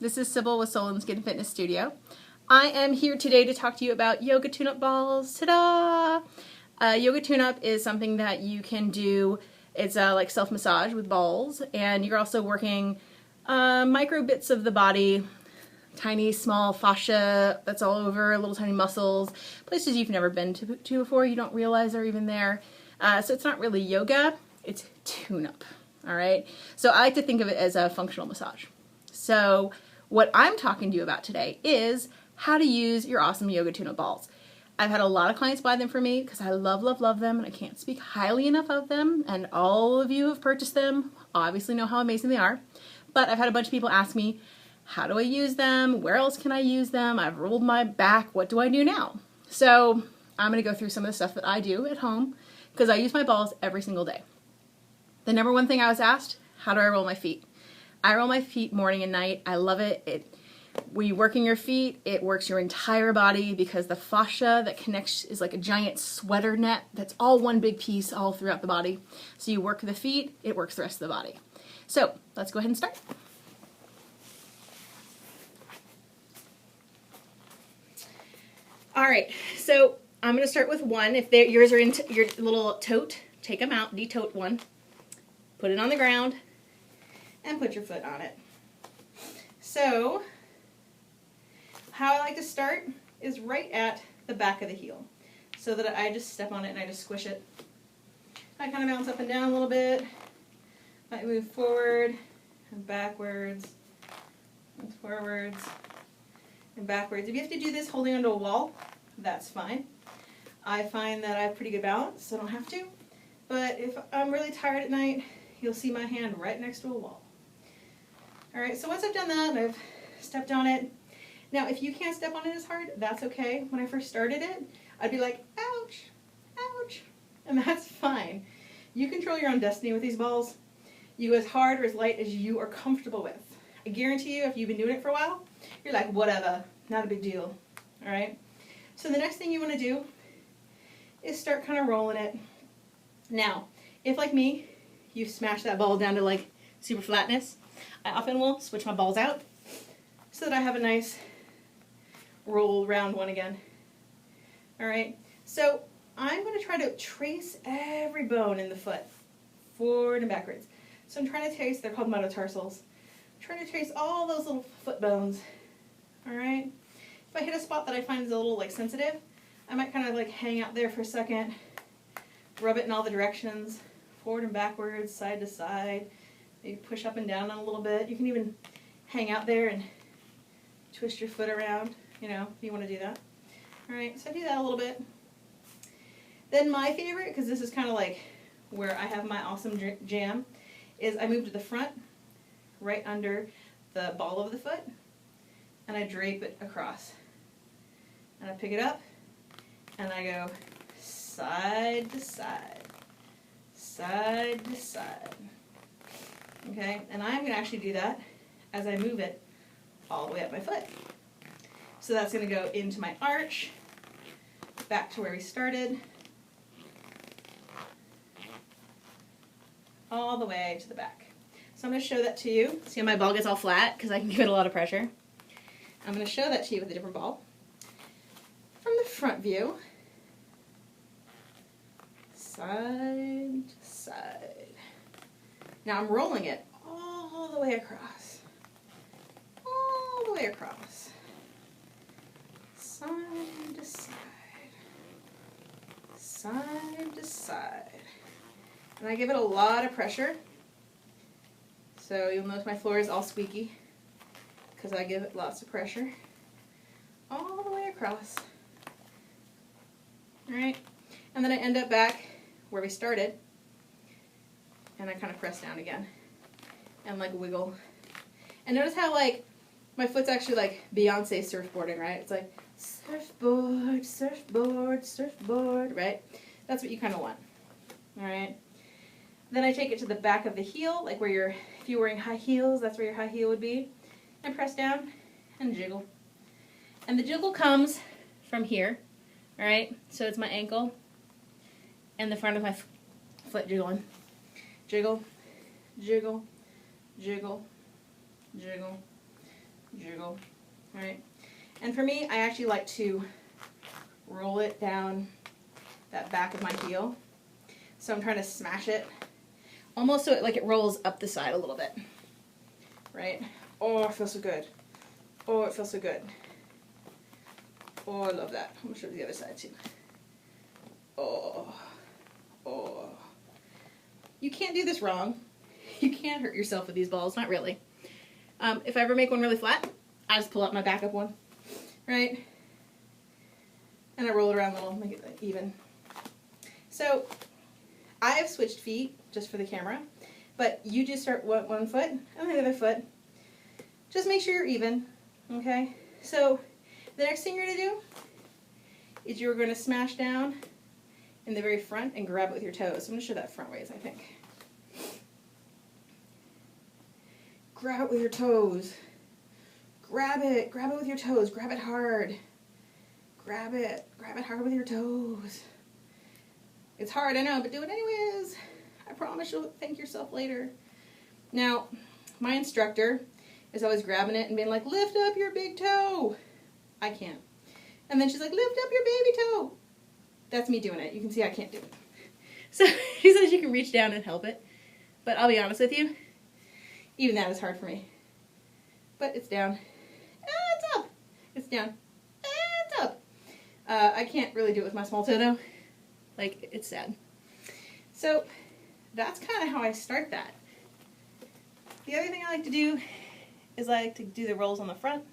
This is Sybil with Solyn Skin Fitness Studio. I am here today to talk to you about yoga tune-up balls. Ta-da! Yoga tune-up is something that you can do. It's like self-massage with balls, and you're also working micro bits of the body, tiny small fascia that's all over, little tiny muscles, places you've never been to before, you don't realize are even there. So it's not really yoga, it's tune-up, all right? So I like to think of it as a functional massage. So what I'm talking to you about today is how to use your awesome yoga tune-up balls. I've had a lot of clients buy them for me because I love, love, love them, and I can't speak highly enough of them, and all of you who have purchased them obviously know how amazing they are. But I've had a bunch of people ask me, how do I use them? Where else can I use them? I've rolled my back. What do I do now? So I'm going to go through some of the stuff that I do at home because I use my balls every single day. The number one thing I was asked, how do I roll my feet? I roll my feet morning and night. I love it. When you're working your feet, it works your entire body because the fascia that connects is like a giant sweater net that's all one big piece all throughout the body. So you work the feet, it works the rest of the body. So let's go ahead and start. All right, so I'm going to start with one. If yours are in your little tote, take them out, de-tote one, put it on the ground, and put your foot on it. So how I like to start is right at the back of the heel, so that I just step on it and I just squish it. I kind of bounce up and down a little bit. I move forward and backwards, and forwards and backwards. If you have to do this holding onto a wall, that's fine. I find that I have pretty good balance, so I don't have to. But if I'm really tired at night, you'll see my hand right next to a wall. Alright, so once I've done that and I've stepped on it, now if you can't step on it as hard, that's okay. When I first started it, I'd be like, ouch, ouch, and that's fine. You control your own destiny with these balls. You go as hard or as light as you are comfortable with. I guarantee you, if you've been doing it for a while, you're like, whatever, not a big deal. Alright? So the next thing you want to do is start kind of rolling it. Now, if like me, you smash that ball down to like super flatness, I often will switch my balls out so that I have a nice roll round one again. Alright, so I'm going to try to trace every bone in the foot, forward and backwards. So I'm trying to trace, they're called metatarsals. I'm trying to trace all those little foot bones. Alright, if I hit a spot that I find is a little like sensitive, I might kind of like hang out there for a second, rub it in all the directions, forward and backwards, side to side, maybe push up and down a little bit. You can even hang out there and twist your foot around, you know, if you want to do that. Alright, so I do that a little bit. Then my favorite, because this is kind of like where I have my awesome jam, is I move to the front, right under the ball of the foot, and I drape it across. And I pick it up, and I go side to side, side to side. Okay, and I'm going to actually do that as I move it all the way up my foot. So that's going to go into my arch, back to where we started, all the way to the back. So I'm going to show that to you. See how my ball gets all flat because I can give it a lot of pressure. I'm going to show that to you with a different ball. From the front view, side to side. Now I'm rolling it all the way across. All the way across. Side to side. Side to side. And I give it a lot of pressure. So you'll notice my floor is all squeaky because I give it lots of pressure. All the way across. Alright. And then I end up back where we started. And I kind of press down again. And like wiggle. And notice how like my foot's actually like Beyonce surfboarding, right? It's like surfboard, surfboard, surfboard, right? That's what you kind of want. Alright. Then I take it to the back of the heel, like where if you're wearing high heels, that's where your high heel would be. And press down and jiggle. And the jiggle comes from here. Alright, so it's my ankle and the front of my foot jiggling. Jiggle, jiggle, jiggle, jiggle, angle, right? And for me, I actually like to roll it down that back of my heel. So I'm trying to smash it almost so it rolls up the side a little bit, right? Oh, it feels so good. Oh, it feels so good. Oh, I love that. I'm going to show you the other side too. Oh, oh. You can't do this wrong. You can't hurt yourself with these balls, not really. If I ever make one really flat, I just pull out my backup one, right? And I roll it around a little, make it even. So, I have switched feet just for the camera, but you just start one foot and the other foot. Just make sure you're even, okay? So, the next thing you're going to do is you're going to smash down in the very front and grab it with your toes. I'm going to show that front ways, I think. Grab it with your toes. Grab it with your toes. Grab it hard. Grab it hard with your toes. It's hard, I know, but do it anyways. I promise you'll thank yourself later. Now, my instructor is always grabbing it and being like, lift up your big toe. I can't. And then she's like, lift up your baby toe. That's me doing it. You can see I can't do it. So she says you can reach down and help it. But I'll be honest with you, even that is hard for me. But it's down. It's up. It's down. It's up. I can't really do it with my small toe though. Like, it's sad. So that's kind of how I start that. The other thing I like to do is I like to do the rolls on the front.